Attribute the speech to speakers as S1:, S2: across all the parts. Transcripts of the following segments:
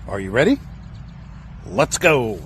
S1: Are you ready? Let's go.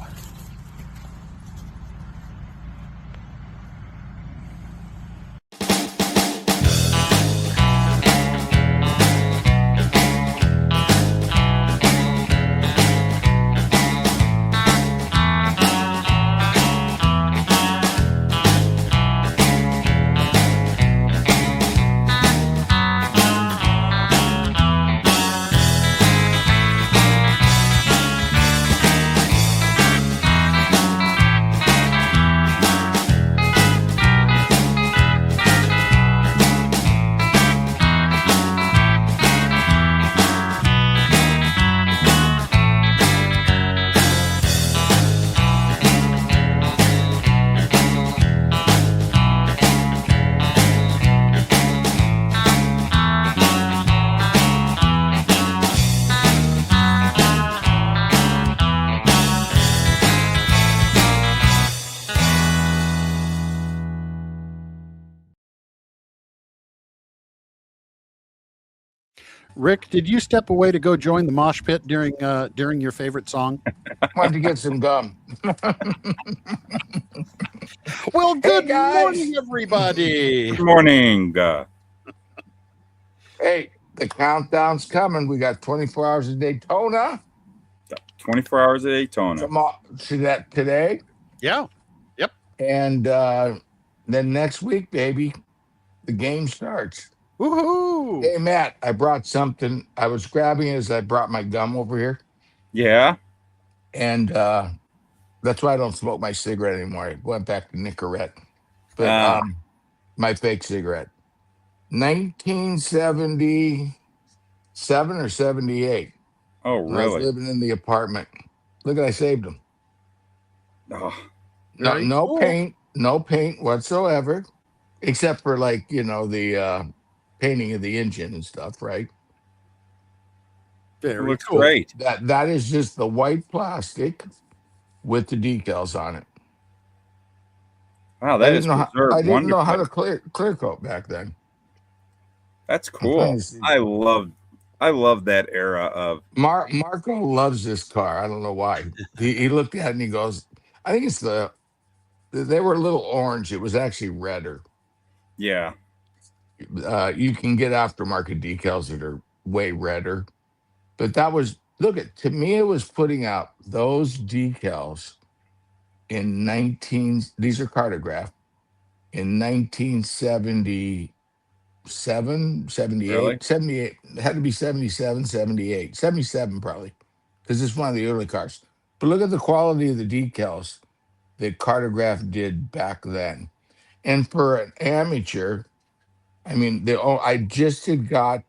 S1: Rick, did you step away to go join the mosh pit during your favorite song?
S2: Wanted to get some gum.
S1: Well, good
S2: guys.
S1: morning, everybody.
S3: Good morning.
S2: Hey, the countdown's coming. We got 24 hours of Daytona
S3: 24 hours of Daytona.
S2: today.
S1: Yeah. Yep.
S2: And then next week, baby, the game starts.
S1: Woohoo!
S2: Hey, Matt, I brought something. I was grabbing it as I brought my gum over here.
S3: Yeah.
S2: And that's why I don't smoke my cigarette anymore. I went back to Nicorette. But my fake cigarette. 1977 or 78.
S3: Oh,
S2: When I was
S3: really?
S2: living in the apartment. Look at I saved them.
S3: Oh,
S1: Very
S2: No
S1: cool.
S2: paint, no paint whatsoever, except for the painting of the engine and stuff, right?
S3: it
S1: Very
S3: looks
S1: cool.
S3: great.
S2: That is just the white plastic with the decals on it.
S3: Wow,
S2: I
S3: that
S2: didn't
S3: is
S2: know how, I
S3: preserved
S2: didn't know how
S3: wonderfully.
S2: to clear coat back then.
S3: That's
S2: I'm trying
S3: cool.
S2: to see.
S3: I love that era of
S2: Marco loves this car. I don't know why. He looked at it and he goes, I think they were a little orange. It was actually redder.
S3: yeah.
S2: You can get aftermarket decals that are way redder. But that was to me, it was putting out those decals in these are cartographed in 1977, 78,
S3: Really?
S2: 78. It had to be 77, 78, 77 probably, because it's one of the early cars. But look at the quality of the decals that Cartograph did back then. And for an amateur, I mean, I just had got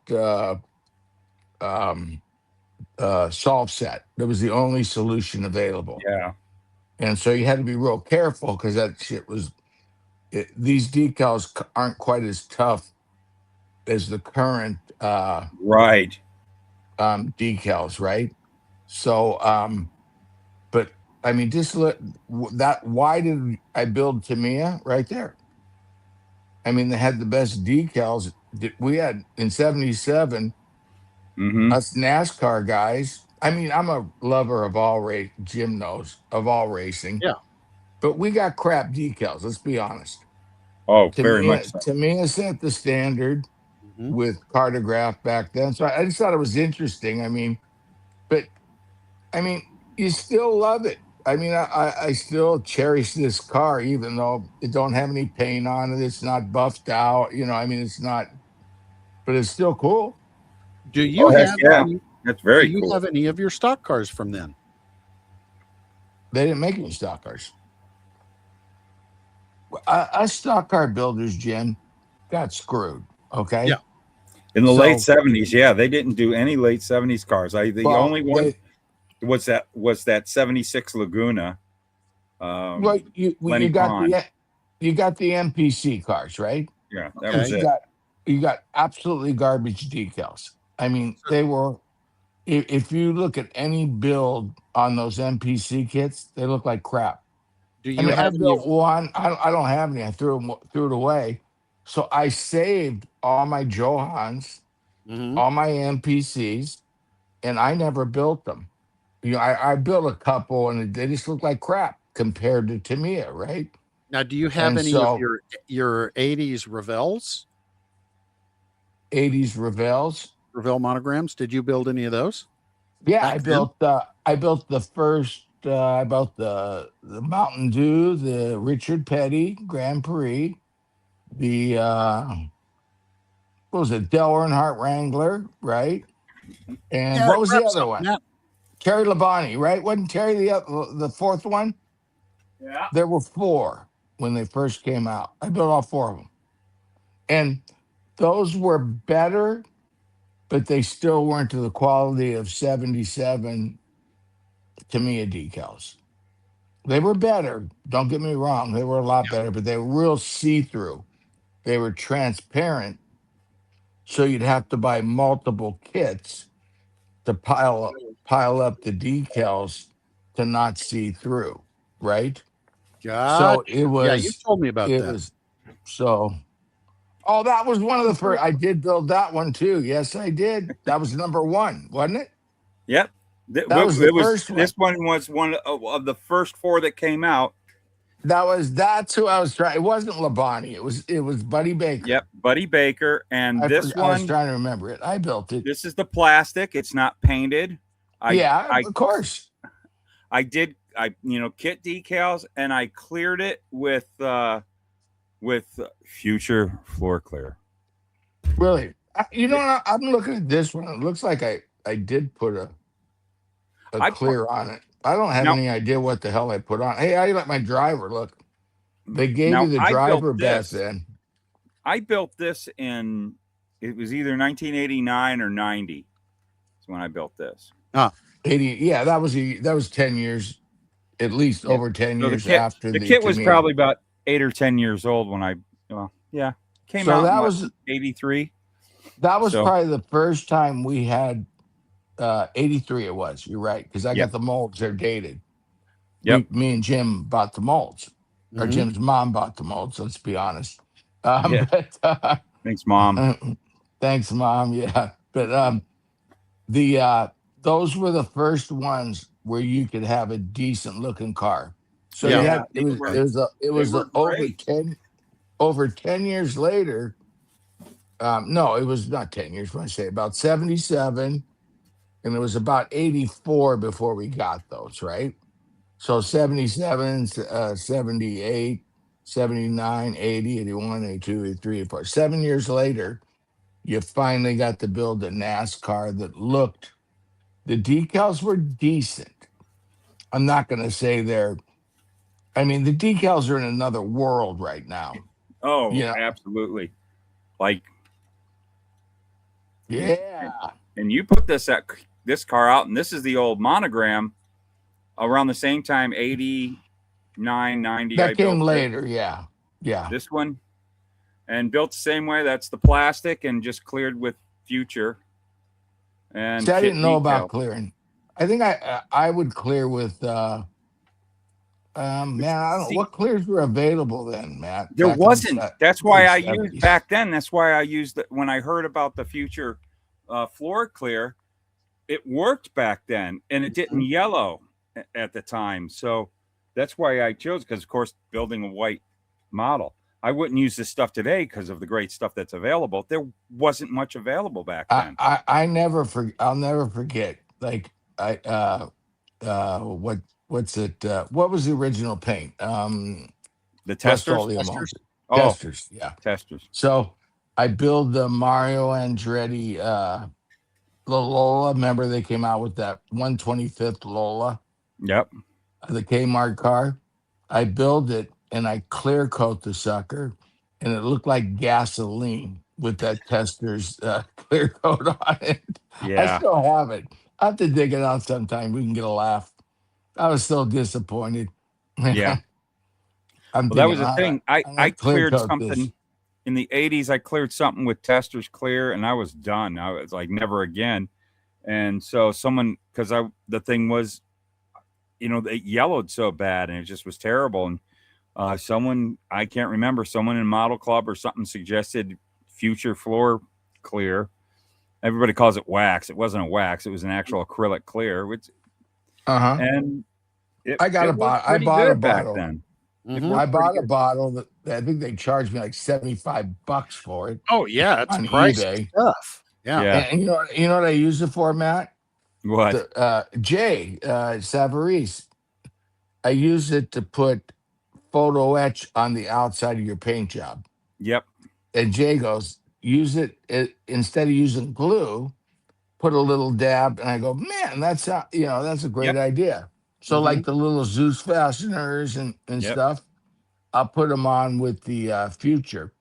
S2: um, solve set. That was the only solution available.
S3: Yeah.
S2: And so you had to be real careful because that shit these decals aren't quite as tough as the current
S3: Right.
S2: decals, right? So, but I mean, just look why did I build Tamiya right there? I mean, they had the best decals. We had in 77,
S3: Mm-hmm.
S2: us NASCAR guys. I mean, I'm a lover of all race, Jim knows, of all racing.
S1: Yeah.
S2: But we got crap decals, let's be honest.
S3: Oh, very much so.
S2: Tamiya set the standard
S1: Mhm.
S2: with Cartograph back then. So I just thought it was interesting. I mean, but I mean, you still love it. I mean, I still cherish this car, even though it don't have any paint on it. It's not buffed out. I mean, it's not, but it's still cool.
S1: Do you
S3: heck
S1: have
S3: yeah.
S1: any,
S3: That's
S1: do
S3: very
S1: you
S3: cool.
S1: have any of your stock cars from then?
S2: They didn't make any stock cars. Us stock car builders, Jen, got screwed. Okay.
S1: Yeah.
S3: In the
S2: So-
S3: late 70s, yeah, they didn't do any late 70s cars. The
S2: Well,
S3: only one was that 76 Laguna.
S2: Well, you
S3: Lenny
S2: got
S3: Pond.
S2: you got the MPC cars, right?
S3: Yeah, that
S1: Okay.
S3: was it.
S2: You got absolutely garbage decals. I mean, they were. If you look at any build on those MPC kits, they look like crap.
S1: Do
S2: I
S1: you
S2: mean, I
S1: have any of,
S2: built one. I don't have any. I threw it away. So I saved all my Johans,
S1: Mhm.
S2: all my MPCs, and I never built them. I built a couple and they just look like crap compared to Tamiya, right?
S1: Now, do you have
S2: And
S1: any of
S2: so
S1: your 80s Revels,
S2: 80s Revels.
S1: Revell monograms? Did you build any of those
S2: Yeah,
S1: back then?
S2: I built the first I built the Mountain Dew, the Richard Petty Grand Prix, the what was it, Dale Earnhardt Wrangler, right? And
S1: Yeah,
S2: what was
S1: grab
S2: the other
S1: something.
S2: one?
S1: Yeah.
S2: Terry Labonte, right? Wasn't Terry the fourth one?
S3: Yeah.
S2: There were four when they first came out. I built all four of them. And those were better, but they still weren't to the quality of 77 Tamiya decals. They were better. Don't get me wrong. They were a lot better, but they were real see through. They were transparent. So you'd have to buy multiple kits to pile up the decals to not see through. Right. So
S1: Gotcha. Yeah, you told me about
S2: it
S1: that.
S2: was, so, oh, that was one of the first. I did build that one too. Yes, I did. That was number one, wasn't it?
S3: Yep.
S2: That was the first one.
S3: This one was one of the first four that came out.
S2: That's who I was trying. It wasn't Labonte. It was Buddy Baker.
S3: Yep, Buddy Baker. And
S2: I
S3: this
S2: was
S3: one,
S2: trying to remember it. I built it.
S3: this is the plastic. It's not painted.
S2: Of course.
S3: I kit decals, and I cleared it with Future Floor Clear.
S2: Really? I'm looking at this one. It looks like I did put a clear on it. I don't have any idea what the hell I put on. Hey, I let my driver look. They gave you the driver back then.
S3: I built this in, it was either 1989 or 90. That's when I built this.
S2: 80. Yeah, that was 10 years, at least over 10 years after
S3: the kit was probably about 8 or 10 years old when came out.
S2: That
S3: in,
S2: was
S3: 83.
S2: That was probably the first time we had 83. It was. You're right, because I got the molds. They're dated.
S3: Yep.
S2: Me and Jim bought the molds, or Jim's mom bought the molds. Let's be honest. But,
S3: thanks, Mom.
S2: Thanks, Mom. Yeah, but those were the first ones where you could have a decent looking car. So it was over 10 years later. No, it was not 10 years. When I say about 77, and it was about 84 before we got those, right? So 77, 78, 79, 80, 81, 82, 83, 84. 7 years later, you finally got to build a NASCAR that looked, the decals were decent. I'm not going to say the decals are in another world right now.
S3: Oh, absolutely. Like,
S2: yeah.
S3: And you put this car out, and this is the old monogram around the same time, 89, 90.
S2: That came later, yeah.
S3: This one, and built the same way. That's the plastic, and just cleared with Future. And
S2: I didn't know about clearing. I think I would clear with man, I don't know what clears were available then, Matt.
S3: There wasn't. That's why I used back then. That's why I used it when I heard about the Future floor clear. It worked back then, and it didn't yellow at the time. So that's why I chose, because of course, building a white model, I wouldn't use this stuff today because of the great stuff that's available. There wasn't much available back then.
S2: I'll never forget. Like what's it? What was the original paint?
S3: The testers.
S2: Testers, yeah,
S3: testers.
S2: So I build the Mario Andretti Lola. Remember they came out with that 125th Lola?
S3: Yep.
S2: The Kmart car. I build it and I clear coat the sucker, and it looked like gasoline with that tester's clear coat on it.
S3: Yeah.
S2: I still have it. I have to dig it out sometime. We can get a laugh. I was so disappointed.
S3: Yeah. That was the thing. I cleared something in the 80s. I cleared something with testers clear, and I was done. I was like, never again. And so because the thing was, it yellowed so bad, and it just was terrible. And I can't remember, someone in Model Club or something suggested Future floor clear. Everybody calls it wax. It wasn't a wax. It was an actual acrylic clear, which and
S2: I bought a bottle.
S3: Then.
S2: I bought a bottle that I think they charged me like $75 for it.
S1: Oh yeah, it's
S2: on
S1: pricey
S2: eBay
S1: stuff. Yeah.
S2: And you know what I use it for, Matt?
S3: What?
S2: Jay Savarese. I use it to put photo etch on the outside of your paint job.
S3: Yep.
S2: And Jay goes, use it instead of using glue, put a little dab. And I go, man, that's a great idea. So like the little Zeus fasteners and stuff, I'll put them on with the Future.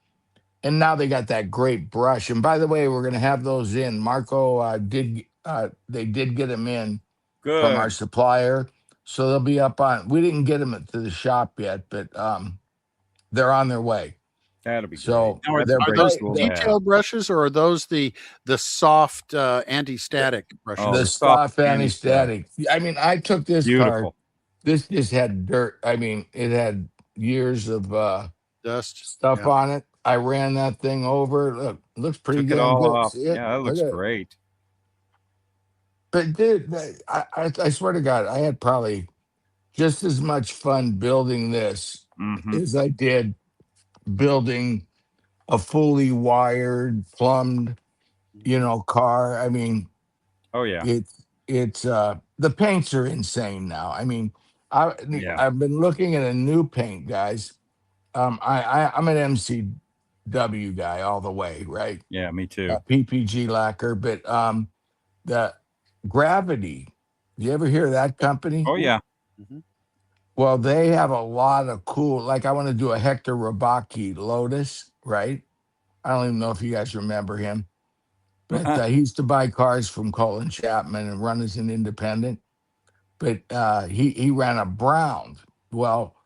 S2: And now they got that great brush. And by the way, we're going to have those in. Marco they did get them in from our supplier. So they'll be up on, we didn't get them to the shop yet, but they're on their way.
S3: That'll be
S2: so
S3: great.
S1: Are those detail brushes, or are those the soft anti-static brushes?
S2: The soft anti-static. I mean, I took this car. This just had dirt. I mean, it had years of
S1: dust
S2: stuff on it. I ran that thing over. Look, looks pretty damn good.
S3: Yeah, that looks great.
S2: But dude, I swear to God, I had probably just as much fun building this as I did building a fully wired, plumbed, car. I mean, it's the paints are insane now. I mean, I've been looking at a new paint, guys. I'm an MCW guy all the way, right?
S3: Yeah, me too.
S2: PPG lacquer, but the Gravity. You ever hear of that company?
S3: Oh yeah.
S2: Well, they have a lot of cool. Like I want to do a Hector Rabaki Lotus, right? I don't even know if you guys remember him, but he used to buy cars from Colin Chapman and run as an independent. But he ran a Brown. Well,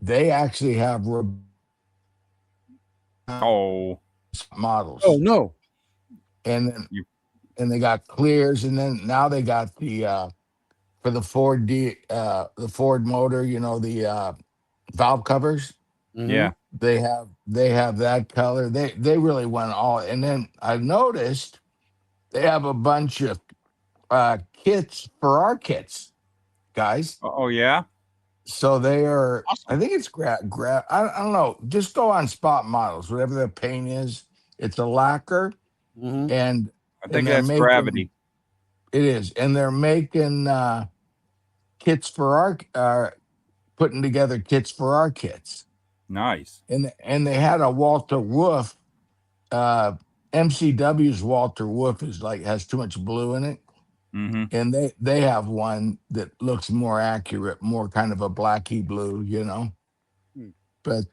S2: they actually have models.
S1: Oh no!
S2: And then and they got clears, and then now they got the for the Ford the Ford motor, the valve covers.
S3: Yeah,
S2: they have that color. They really went all. And then I noticed they have a bunch of kits for our kits, guys.
S3: Oh yeah.
S2: So they are. Awesome. I think it's I don't know. Just go on Spot Models, whatever the paint is. It's a lacquer, and
S3: I think that's Gravity.
S2: It is, and they're making kits for our putting together kits for our kits.
S3: Nice.
S2: And they had a Walter Wolf. MCW's Walter Wolf has too much blue in it. And they have one that looks more accurate, more kind of a blacky blue, But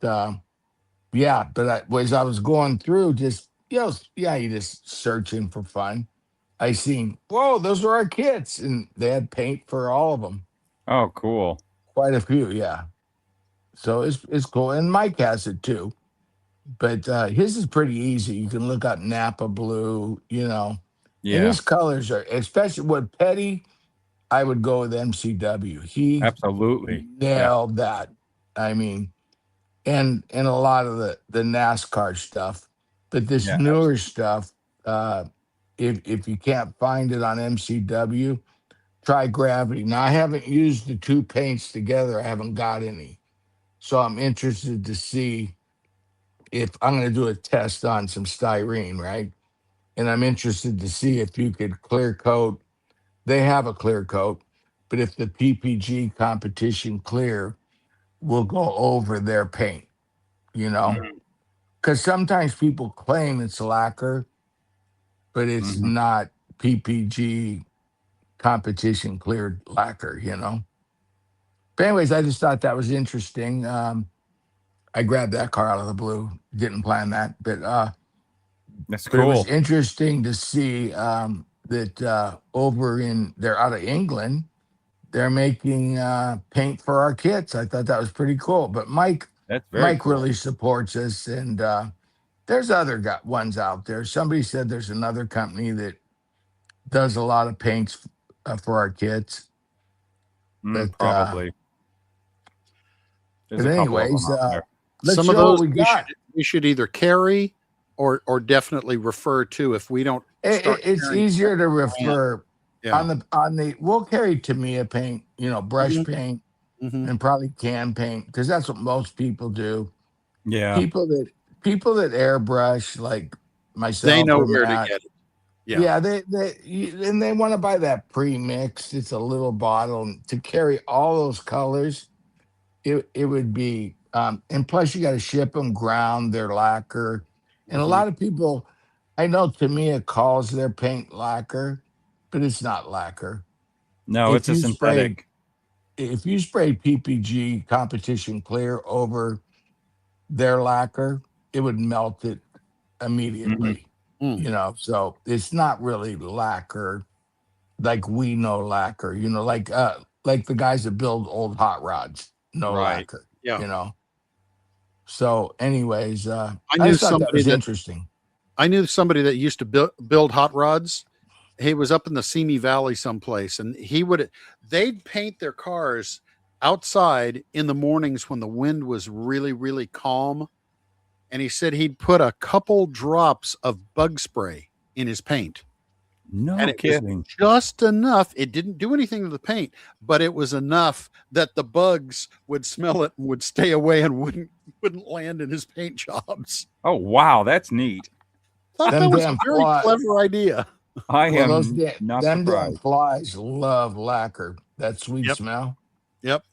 S2: as I was going through, just you just searching for fun. I seen, whoa, those are our kits, and they had paint for all of them.
S3: Oh, cool!
S2: Quite a few, yeah. So it's cool, and Mike has it too. But his is pretty easy. You can look up Napa Blue, Yeah. And his colors are, especially with Petty, I would go with MCW. He
S3: absolutely
S2: nailed that. I mean, and a lot of the NASCAR stuff, but this newer stuff, if you can't find it on MCW, try Gravity. Now I haven't used the two paints together. I haven't got any, so I'm interested to see if I'm going to do a test on some styrene, right? And I'm interested to see if you could clear coat. They have a clear coat, but if the PPG competition clear will go over their paint, because sometimes people claim it's lacquer, but it's not PPG competition cleared lacquer, But anyways, I just thought that was interesting. I grabbed that car out of the blue. Didn't plan that, but
S3: that's cool.
S2: But it was interesting to see that they're out of England. They're making paint for our kits. I thought that was pretty cool. But Mike really supports us, and there's other ones out there. Somebody said there's another company that does a lot of paints for our kits. But,
S3: probably.
S2: But anyways, let's
S1: some
S2: show
S1: of those
S2: what we got.
S1: We should either carry or definitely refer to if we don't.
S2: It's easier to refer.
S1: Yeah.
S2: On the we'll carry Tamiya paint, brush paint,
S1: Mm-hmm.
S2: and probably can paint, because that's what most people do.
S3: Yeah.
S2: People that airbrush, like myself,
S1: They know
S2: or
S1: where to
S2: Matt,
S1: get it.
S2: yeah, they want to buy that pre-mixed. It's a little bottle, and to carry all those colors. It would be, and plus you got to ship them ground, their lacquer, and a
S1: Mhm.
S2: lot of people, I know Tamiya calls their paint lacquer, but it's not lacquer.
S3: No, it's a synthetic.
S2: If you spray PPG competition clear over their lacquer, it would melt it immediately.
S1: Mm.
S2: So it's not really lacquer like we know lacquer. Like the guys that build old hot rods, no
S3: Right.
S2: lacquer.
S1: Yeah.
S2: So, anyways,
S1: I
S2: I
S1: knew
S2: just thought that
S1: somebody
S2: was
S1: that
S2: interesting.
S1: used to build hot rods. He was up in the Simi Valley someplace, and they'd paint their cars outside in the mornings when the wind was really, really calm. And he said he'd put a couple drops of bug spray in his paint.
S3: No
S1: And it
S3: kidding.
S1: was just enough. It didn't do anything to the paint, but it was enough that the bugs would smell it and would stay away and wouldn't land in his paint jobs.
S3: Oh, wow. That's neat.
S1: Thought
S2: Them
S1: that was a
S2: damn
S1: very
S2: flies.
S1: clever idea.
S3: I
S2: Well,
S3: am not
S2: them damn
S3: surprised.
S2: flies love lacquer. That sweet
S1: Yep.
S2: smell.
S1: Yep.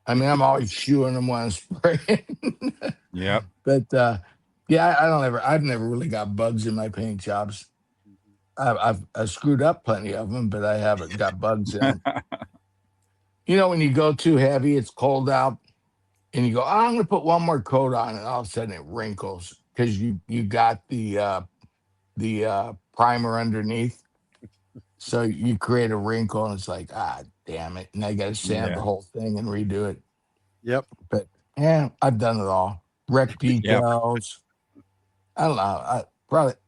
S2: I mean, I'm always shooing them when I'm spraying.
S3: Yep.
S2: But yeah, I've never really got bugs in my paint jobs. I've screwed up plenty of them, but I haven't got bugs in them. When you go too heavy, it's cold out, and you go, I'm going to put one more coat on, and all of a sudden it wrinkles because you got the primer underneath. So you create a wrinkle, and it's like, damn it. And I got to sand the whole thing and redo it.
S1: Yep.
S2: But yeah, I've done it all. Wreck decals. I don't know.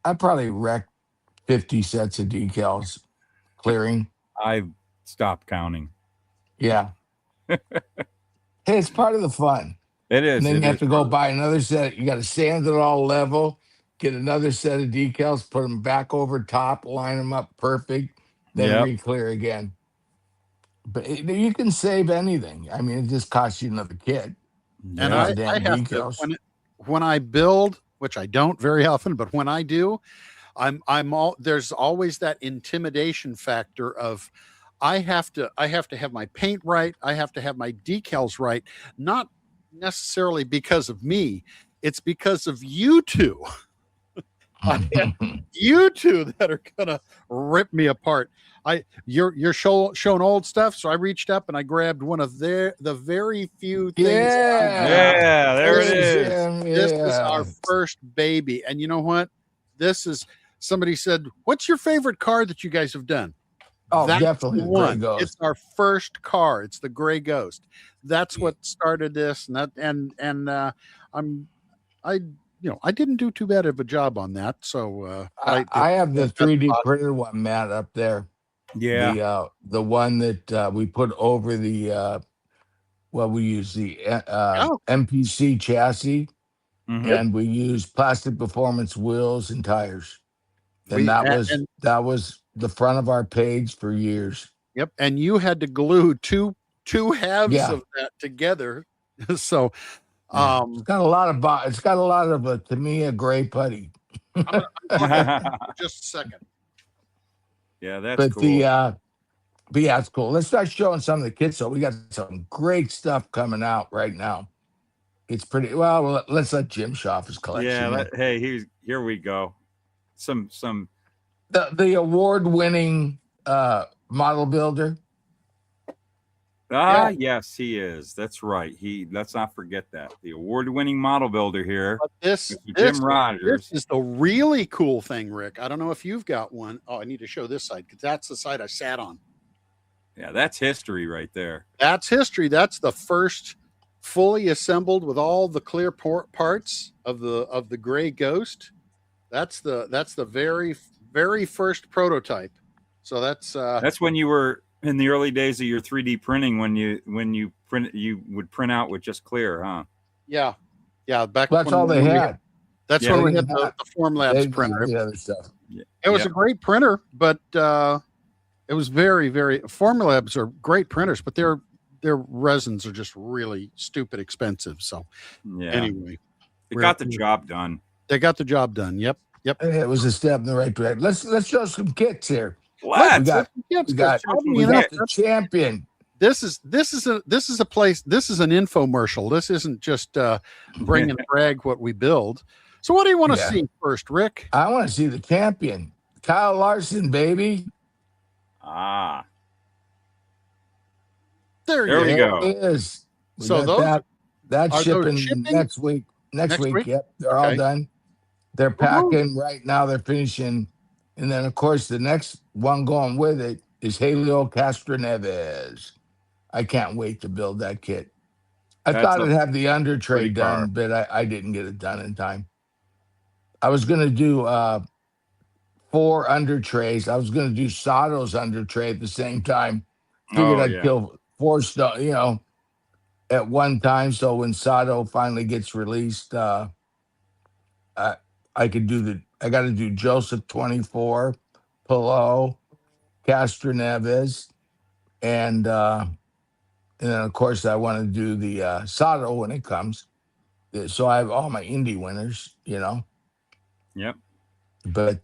S2: I probably wrecked 50 sets of decals clearing.
S3: I've stopped counting.
S2: Yeah. Hey, it's part of the fun.
S3: It is.
S2: And then you have to go buy another set. You got to sand it all level, get another set of decals, put them back over top, line them up perfect, then re-clear again. But you can save anything. I mean, it just costs you another kit.
S1: And I have to, when I build, which I don't very often, but when I do, there's always that intimidation factor of I have to have my paint right. I have to have my decals right. Not necessarily because of me. It's because of you two. You two that are gonna rip me apart. You're showing old stuff, so I reached up and I grabbed one of the very few things.
S3: Yeah, there it is.
S1: This is our first baby, and you know what? Somebody said, "What's your favorite car that you guys have done?"
S2: Oh,
S1: that's
S2: definitely the Gray Ghost.
S1: It's our first car. It's the Gray Ghost. That's what started this, I didn't do too bad of a job on that. So
S2: I have the 3D printed one, Matt, up there.
S3: Yeah.
S2: The one that we put over the we use the MPC chassis, and we use plastic performance wheels and tires. And that was the front of our page for years.
S1: Yep. And you had to glue two halves of that together. So
S2: it's got a lot of Tamiya gray putty.
S1: I'm just a second.
S3: Yeah, that's cool.
S2: But yeah, it's cool. Let's start showing some of the kits. So we got some great stuff coming out right now. It's pretty well. Let's let Jim show off his collection.
S3: Yeah. Here we go. Some
S2: the award-winning model builder.
S3: Yes, he is. That's right. Let's not forget that. The award-winning model builder here.
S1: This
S3: Jim Rogers.
S1: This is the really cool thing, Rick. I don't know if you've got one. Oh, I need to show this side because that's the side I sat on.
S3: Yeah, that's history right there.
S1: That's history. That's the first fully assembled with all the clear parts of the Gray Ghost. That's the very, very first prototype. So that's
S3: when you were in the early days of your 3D printing when you would print out with just clear, huh?
S1: Yeah.
S2: That's all they had.
S1: That's when we had the Formlabs printer.
S2: The other stuff.
S1: It was a great printer, but it It was very, very. Formulabs are great printers, but their resins are just really stupid expensive. So anyway,
S3: they got the job done.
S1: They got the job done. Yep.
S2: It was a step in the right direction. Let's show some kits here.
S3: We
S2: got the champion.
S1: This is a place. This is an infomercial. This isn't just bring and brag what we build. So what do you want to see first, Rick?
S2: I want to see the champion, Kyle Larson, baby.
S1: There
S3: we go.
S2: It is.
S1: So
S2: that's shipping next week. Next week. Yep, they're all done. They're packing right now. They're finishing, and then of course the next one going with it is Helio Castroneves. I can't wait to build that kit. I thought it'd have the under tray done, but I didn't get it done in time. I was going to do 4 under trays. I was going to do Sato's under tray at the same time. Figured I'd kill 4 stuff, at one time. So when Sato finally gets released, I got to do Joseph 24, Pillow, Castroneves, and then of course I want to do the Sato when it comes. So I have all my indie winners,
S3: Yep.
S2: But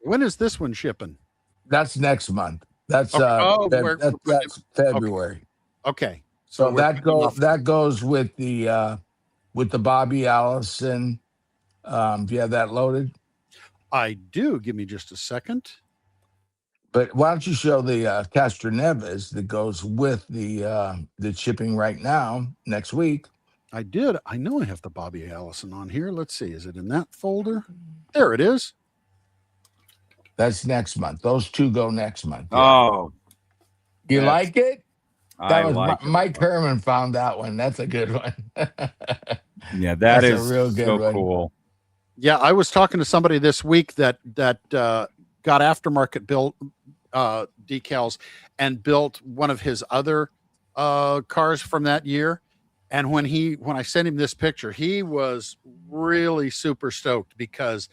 S1: when is this one shipping?
S2: That's next month. That's that's February.
S1: Okay.
S2: So that goes with the Bobby Allison. Do you have that loaded?
S1: I do. Give me just a second.
S2: But why don't you show the Castroneves that goes with the shipping right now next week?
S1: I did. I know I have the Bobby Allison on here. Let's see. Is it in that folder? There it is.
S2: That's next month. Those 2 go next month.
S3: Yeah. Oh.
S2: You like it?
S3: That was
S2: Mike Herman found that one. That's a good one.
S3: Yeah, that's a real good one. Cool.
S1: Yeah, I was talking to somebody this week that got aftermarket built decals and built one of his other cars from that year. And when I sent him this picture, he was really super stoked because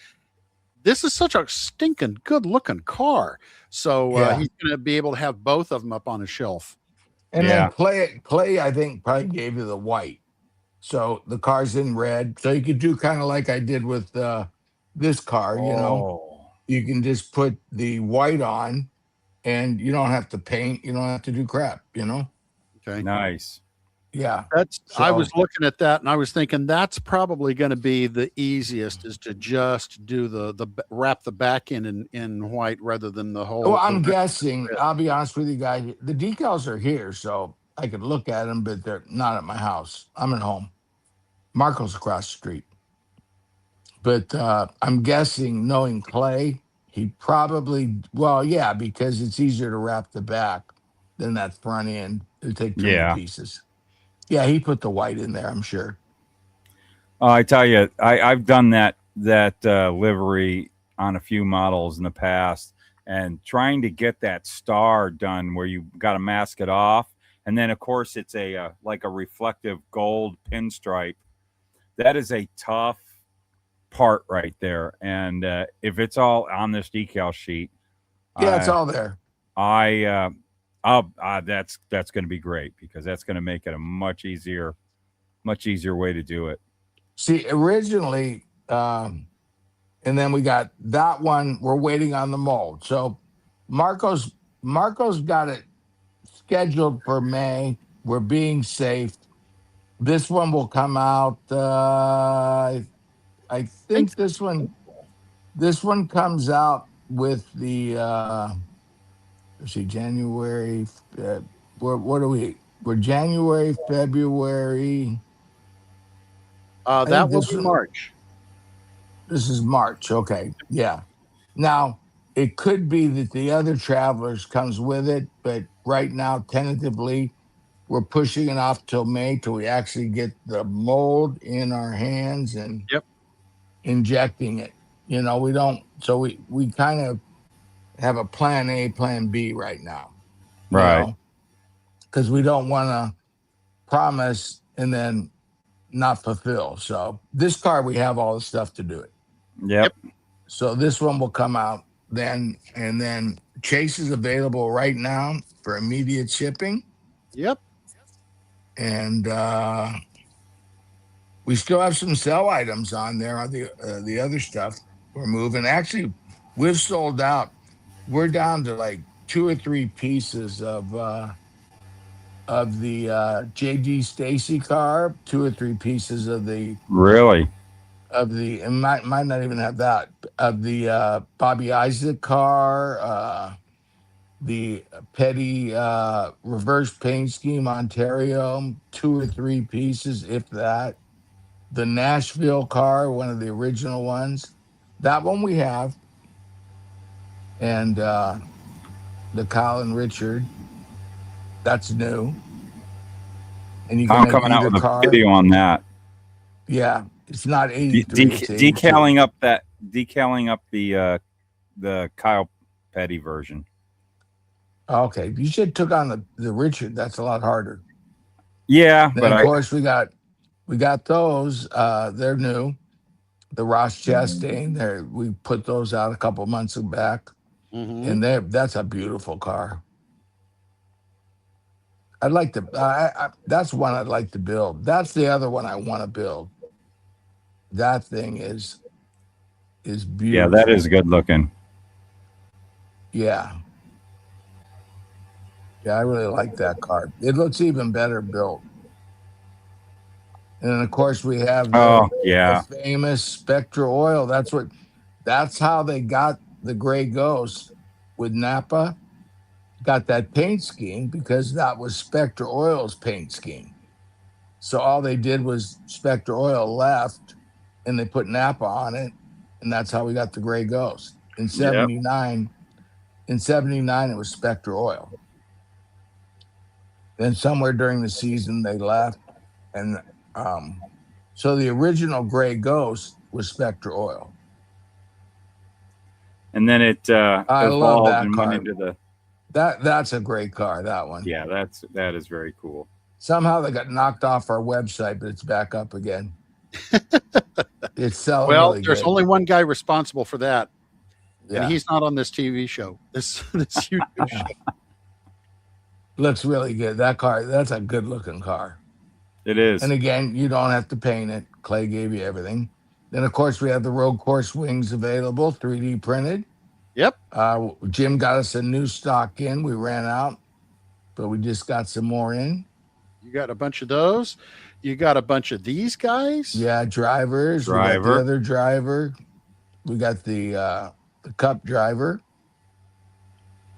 S1: this is such a stinking good looking car. So he's going to be able to have both of them up on his shelf.
S2: And then Clay, I think, probably gave you the white. So the car's in red. So you could do kind of like I did with this car, You can just put the white on and you don't have to paint. You don't have to do crap,
S1: Okay.
S3: Nice.
S2: Yeah.
S1: I was looking at that and I was thinking that's probably going to be the easiest is to just do the wrap the back in white rather than the whole.
S2: Well, I'm guessing, I'll be honest with you guys, the decals are here, so I could look at them, but they're not at my house. I'm at home. Marco's across the street. But I'm guessing, knowing Clay, he probably, because it's easier to wrap the back than that front end. It'll take 2 pieces. Yeah, he put the white in there, I'm sure.
S3: I tell you, I've done that livery on a few models in the past, and trying to get that star done where you got to mask it off, and then of course it's a like a reflective gold pinstripe. That is a tough part right there, and if it's all on this decal sheet,
S2: it's all there.
S3: That's going to be great because that's going to make it a much easier way to do it.
S2: See, originally, and then we got that one. We're waiting on the mold. So Marco's got it scheduled for May. We're being safe. This one will come out. I think this one comes out with the. Let's see, January. What are we? We're January, February.
S1: That will be March.
S2: This is March. Okay. Yeah. Now, it could be that the other Travelers comes with it, but right now, tentatively, we're pushing it off till May till we actually get the mold in our hands and injecting it. We don't. So we kind of have a plan A, plan B right now.
S3: Right.
S2: Because we don't want to promise and then not fulfill. So this car, we have all the stuff to do it.
S3: Yep.
S2: So this one will come out then Chase is available right now for immediate shipping.
S1: Yep.
S2: And we still have some sell items on there on the other stuff we're moving. Actually, we've sold out. We're down to like 2 or 3 pieces of the JD Stacy car, 2 or 3 pieces of the it might not even have that, of the Bobby Isaac car, the Petty reverse paint scheme Ontario, 2 or 3 pieces, if that. The Nashville car, one of the original ones, that one we have, and the Kyle and Richard, that's new. And you can
S3: I'm
S2: make
S3: coming out
S2: either
S3: with
S2: car.
S3: a video on that.
S2: Yeah, it's not 83. It's 82.
S3: Decaling up the Kyle Petty version.
S2: Okay, you should took on the Richard. That's a lot harder.
S3: Yeah,
S2: then
S3: but
S2: of course we got those. They're new. The Ross Chastain. There, we put those out a couple months back, and that's a beautiful car. I'd like to. That's one I'd like to build. That's the other one I want to build. That thing is beautiful.
S3: Yeah, that is good looking.
S2: Yeah. Yeah, I really like that car. It looks even better built. And then, of course, we have the famous Spectra oil. That's how they got the Gray Ghost with Napa. Got that paint scheme because that was Spectra Oil's paint scheme. So all they did was Spectra Oil left, and they put Napa on it, and that's how we got the Gray Ghost. In 79, it was Spectra Oil. Then somewhere during the season they left, and so the original Gray Ghost was Spectra Oil.
S3: And then it
S2: I love that car.
S3: Went into the
S2: that's a great car, that one.
S3: Yeah, that is very cool.
S2: Somehow they got knocked off our website, but it's back up again. It's selling.
S1: Well,
S2: really
S1: there's
S2: good.
S1: only one guy responsible for that.
S2: Yeah.
S1: And he's not on this TV show. This YouTube show.
S2: Looks really good. That car, that's a good looking car.
S3: It is.
S2: And again, you don't have to paint it. Clay gave you everything. Then, of course, we have the road course wings available, 3D printed.
S1: Yep.
S2: Jim got us a new stock in. We ran out, but we just got some more in.
S1: You got a bunch of those. You got a bunch of these guys.
S2: Yeah, drivers. We got the other driver. We got the cup driver.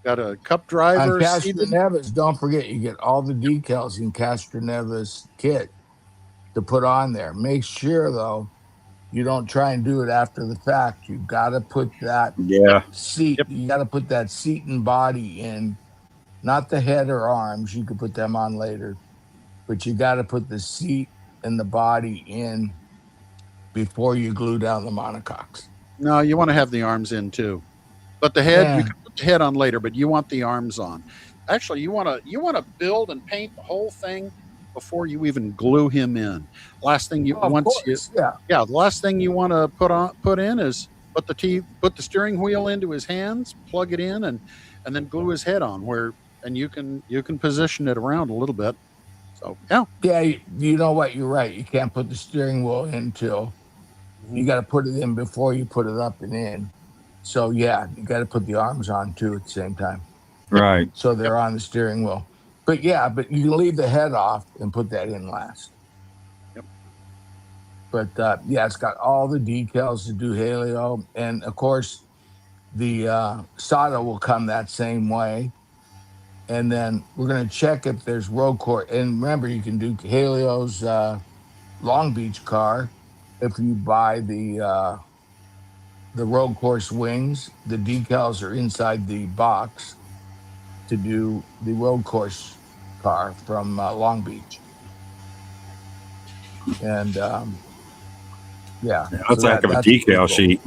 S1: Got a cup driver.
S2: On Castroneves, don't forget, you get all the decals in Castroneves kit to put on there. Make sure, though, you don't try and do it after the fact. You got to put that seat. Yep. You got to put that seat and body in, not the head or arms. You could put them on later, but you got to put the seat and the body in before you glue down the monocoques.
S1: No, you want to have the arms in too, but the head you can put the head on later. But you want the arms on. Actually, you want to build and paint the whole thing before you even glue him in. Last thing the last thing you want to put in is put the steering wheel into his hands, plug it in, and then glue his head on and you can position it around a little bit. So
S2: you know what, you're right. You can't put the steering wheel in until you got to put it in before you put it up and in. So you got to put the arms on too at the same time,
S3: right?
S2: So they're on the steering wheel. But but you can leave the head off and put that in last.
S1: Yep.
S2: But it's got all the decals to do Halio, and of course the Sato will come that same way. And then we're going to check if there's road course. And remember, you can do Halio's Long Beach car if you buy the road course wings. The decals are inside the box to do the road course car from Long Beach. And
S3: that's a heck of a decal sheet.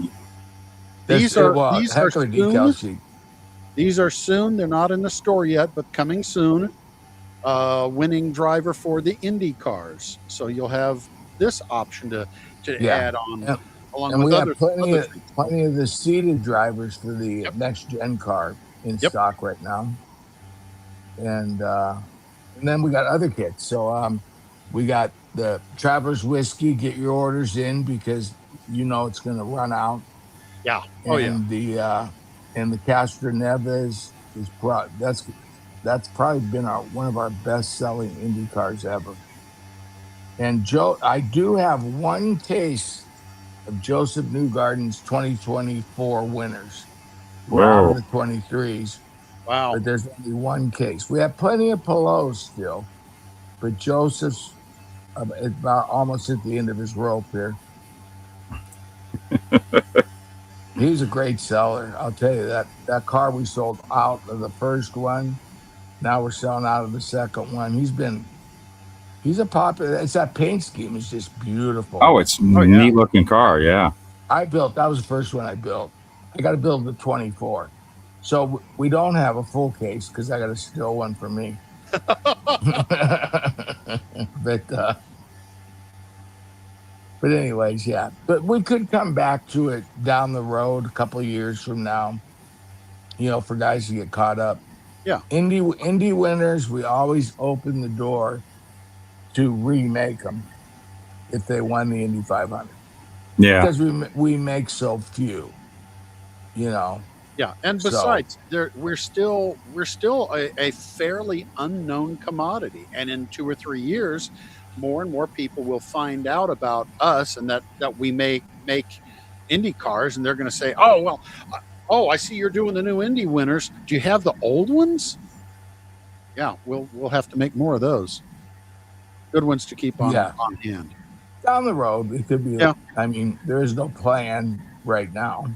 S1: These are decal sheet. These are soon. They're not in the store yet, but coming soon. Winning driver for the Indy cars. So you'll have this option to add on along
S2: And
S1: with
S2: we have
S1: other things.
S2: plenty of the seated drivers for the next gen car in stock right now. And then we got other kits. So we got the Travelers Whiskey. Get your orders in because it's going to run out.
S1: Yeah. Oh yeah.
S2: And the Castro Neves is that's probably been one of our best selling Indy cars ever. And Joe, I do have one case of Joseph Newgarden's 2024 winners. We're out of the 23s.
S1: Wow.
S2: But there's only one case. We have plenty of Pelots still, but Joseph's about almost at the end of his rope here. He's a great seller. I'll tell you that car we sold out of the first one. Now we're selling out of the second one. He's a popular. It's that paint scheme is just beautiful.
S3: Oh, it's neat looking car. Yeah.
S2: That was the first one I built. I got to build the 24. So we don't have a full case because I got to steal one for me. But anyways, yeah. But we could come back to it down the road a couple of years from now, for guys to get caught up.
S1: Yeah.
S2: Indy winners, we always open the door to remake them if they won the Indy 500.
S3: Yeah.
S2: Because we make so few,
S1: Yeah, and besides, we're still a fairly unknown commodity, and in 2 or 3 years, more and more people will find out about us and that we make Indy cars, and they're going to say, "Oh well, I see you're doing the new Indy winners. Do you have the old ones?" Yeah, we'll have to make more of those. Good ones to keep on hand.
S2: Down the road, it could be. Yeah. I mean, there is no plan right now.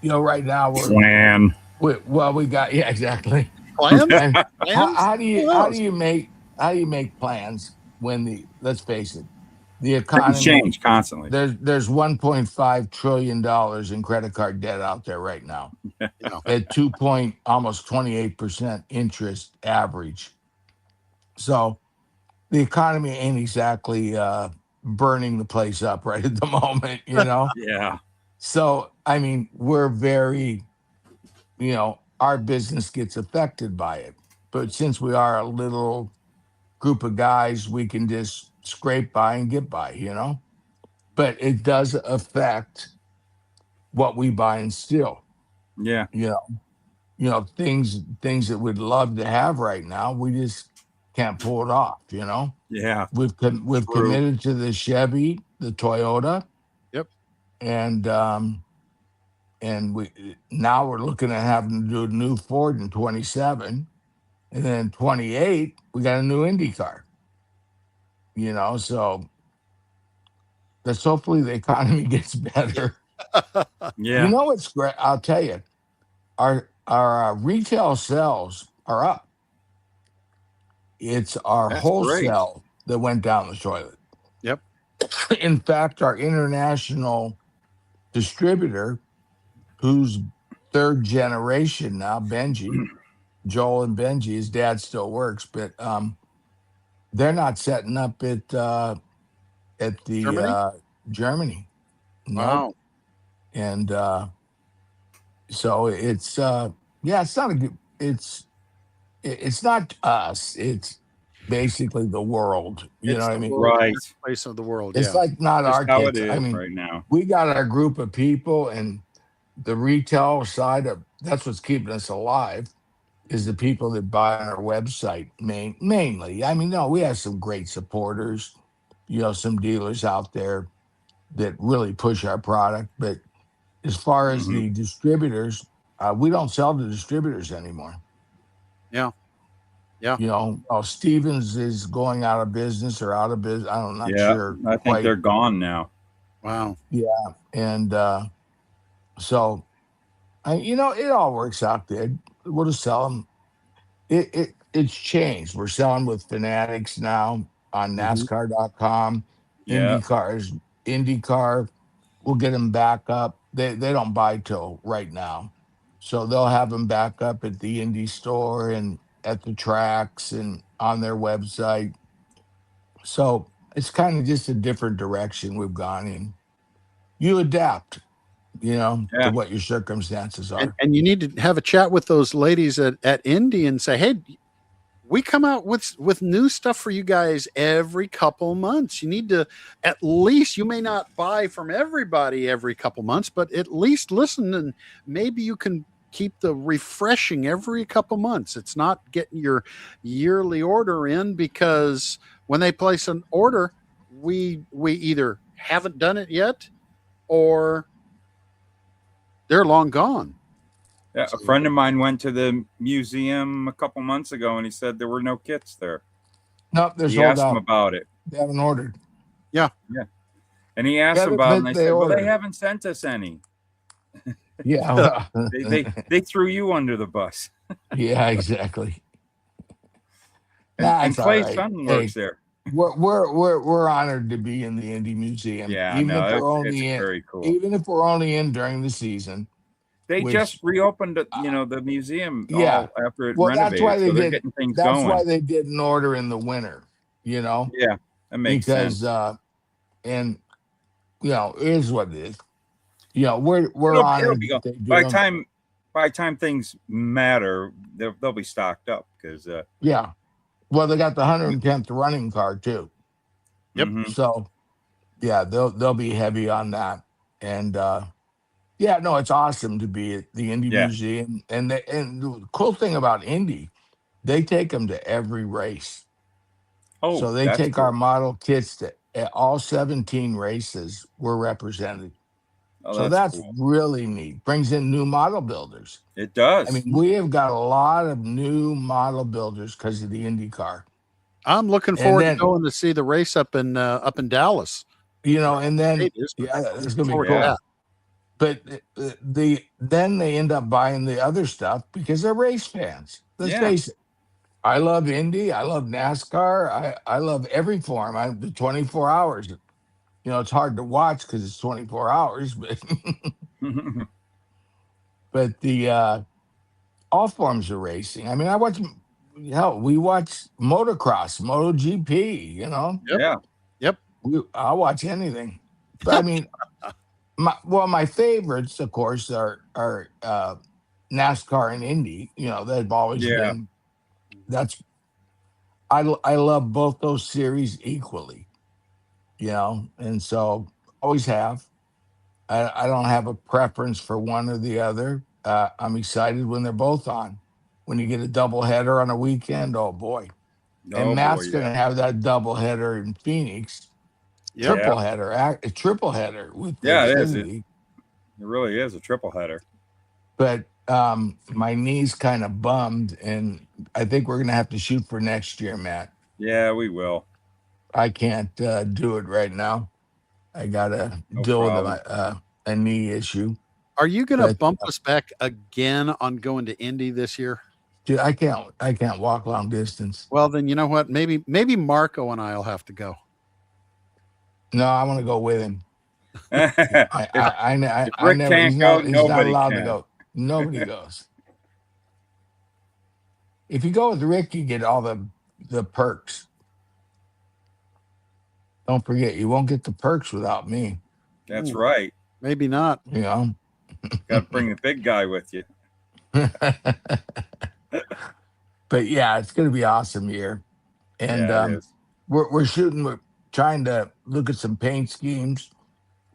S2: Right now we got exactly.
S1: Plans?
S2: How do you make plans when let's face it, the economy
S3: change constantly.
S2: There's $1.5 trillion in credit card debt out there right now. At almost 28% interest average. So the economy ain't exactly burning the place up right at the moment,
S3: Yeah.
S2: So, I mean, we're very, our business gets affected by it. But since we are a little group of guys, we can just scrape by and get by, But it does affect what we buy and steal.
S3: Yeah.
S2: Things that we'd love to have right now, we just can't pull it off,
S3: Yeah.
S2: We've committed to the Chevy, the Toyota.
S1: Yep.
S2: And now we're looking at having to do a new Ford in 27, and then in 28 we got a new Indy car. So let's hopefully the economy gets better.
S3: Yeah.
S2: What's great? I'll tell you, our retail sales are up. It's our wholesale that went down the toilet.
S1: Yep.
S2: In fact, our international distributor, who's third generation now, Benji, Joel and Benji, his dad still works, but they're not setting up at the Germany.
S1: Wow.
S2: Nope. And so it's it's not a good. It's not us. It's basically the world. You know what I mean?
S3: Right.
S1: Place of the world.
S2: It's like not
S3: just
S2: our
S3: how
S2: kids.
S3: it is
S2: I mean,
S3: right now.
S2: We got our group of people, and the retail side of that's what's keeping us alive is the people that buy on our website mainly. I mean, no, we have some great supporters, some dealers out there that really push our product. But as far as the distributors, we don't sell to distributors anymore.
S1: Yeah.
S2: Stevens is going out of business or out of business. I'm not sure.
S3: I think they're gone now.
S1: Wow.
S2: Yeah. And so, it all works out good. We'll just sell them. It's changed. We're selling with Fanatics now on NASCAR.com.
S3: Yeah.
S2: IndyCar, we'll get them back up. They don't buy till right now. So they'll have them back up at the Indy store and at the tracks and on their website. So it's kind of just a different direction we've gone in. you adapt, to what your circumstances are.
S1: And you need to have a chat with those ladies at Indy and say, hey, we come out with new stuff for you guys every couple months. You need to, at least, you may not buy from everybody every couple months, but at least listen, and maybe you can keep the refreshing every couple months. It's not getting your yearly order in, because when they place an order, we either haven't done it yet or they're long gone.
S3: Yeah, a friend of mine went to the museum a couple months ago, and he said there were no kits there.
S2: Nope, they're
S3: he
S2: sold
S3: asked
S2: out.
S3: him about it.
S2: They haven't ordered.
S1: Yeah.
S3: And he asked about it, and I said, well, they haven't sent us any.
S2: Yeah.
S3: they threw you under the bus.
S2: Yeah, exactly.
S3: And Clay's son works there.
S2: We're honored to be in the Indy Museum.
S3: Yeah,
S2: even if we're only
S3: it's
S2: in,
S3: very cool.
S2: Even if we're only in during the season.
S3: They just reopened, the museum.
S2: Yeah,
S3: after it renovated.
S2: That's why they
S3: so
S2: did.
S3: Getting things
S2: that's
S3: going.
S2: why they didn't order in the winter.
S3: Yeah, that makes sense.
S2: And it is what it is. We're honored.
S3: By the time things matter, they'll be stocked up because.
S2: Yeah, well, they got the 110th running car too.
S1: Yep.
S3: Mm-hmm.
S2: So, yeah, they'll be heavy on that, and it's awesome to be at the Indy Museum, and the cool thing about Indy, they take them to every race.
S3: Oh,
S2: so they take our model kits to all 17 races were represented.
S3: Oh,
S2: so that's cool. Really neat. Brings in new model builders.
S3: It does.
S2: I mean, we have got a lot of new model builders because of the IndyCar.
S1: I'm looking forward to going to see the race up in Dallas.
S2: And then it's going to be cool. But then they end up buying the other stuff because they're race fans. Let's face it. I love Indy. I love NASCAR. I love every form. The 24 hours. It's hard to watch because it's 24 hours, but but the all forms of racing. I mean, we watch motocross, MotoGP.
S1: Yep.
S2: I'll watch anything. But I mean, my favorites, of course, are NASCAR and Indy. They've always been. I love both those series equally. And so always have. I don't have a preference for one or the other. I'm excited when they're both on. When you get a double header on a weekend, oh boy. And Matt's going to have that double header in Phoenix. Triple header with
S3: it is. It really is a triple header.
S2: But my knee's kind of bummed, and I think we're going to have to shoot for next year, Matt.
S3: Yeah, we will.
S2: I can't do it right now. I got to deal with a knee issue.
S1: Are you going to bump us back again on going to Indy this year?
S2: Dude, I can't walk long distance.
S1: Well, then you know what? Maybe Marco and I'll have to go.
S2: No, I want to go with him.
S3: Rick
S2: can't go. He's not allowed to go. Nobody goes. If you go with Rick, you get all the perks. Don't forget, you won't get the perks without me.
S3: That's right.
S1: Maybe not.
S3: Got to bring the big guy with you.
S2: But yeah, it's going to be awesome year. And we're shooting. We're trying to look at some paint schemes.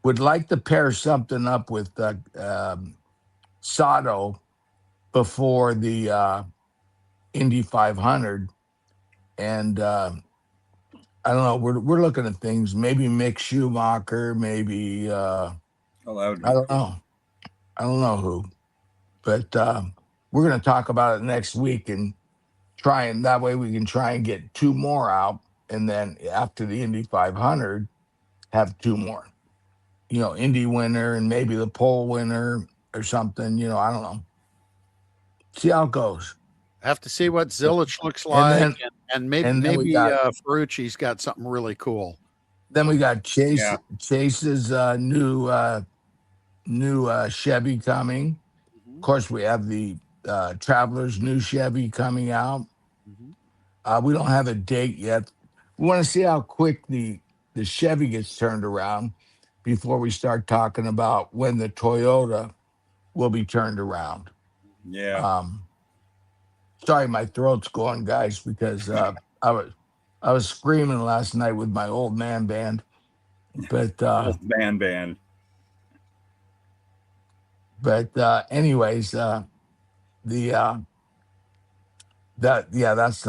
S2: Would like to pair something up with Sato before the Indy 500, and I don't know. We're looking at things. Maybe Mick Schumacher. Maybe I don't know. I don't know who, but we're going to talk about it next week and that way we can try and get two more out, and then after the Indy 500, have two more. Indy winner and maybe the pole winner or something. I don't know. See how it goes.
S1: Have to see what Zilich looks like, and maybe Ferrucci's got something really cool.
S2: Then we got Chase's new Chevy coming. Mm-hmm. Of course, we have the Traveler's new Chevy coming out. Mm-hmm. We don't have a date yet. We want to see how quick the Chevy gets turned around. before we start talking about when the Toyota will be turned around.
S3: Yeah.
S2: Sorry, my throat's going, guys, because I was screaming last night with my old man band. But
S3: old man band.
S2: But anyways, that's the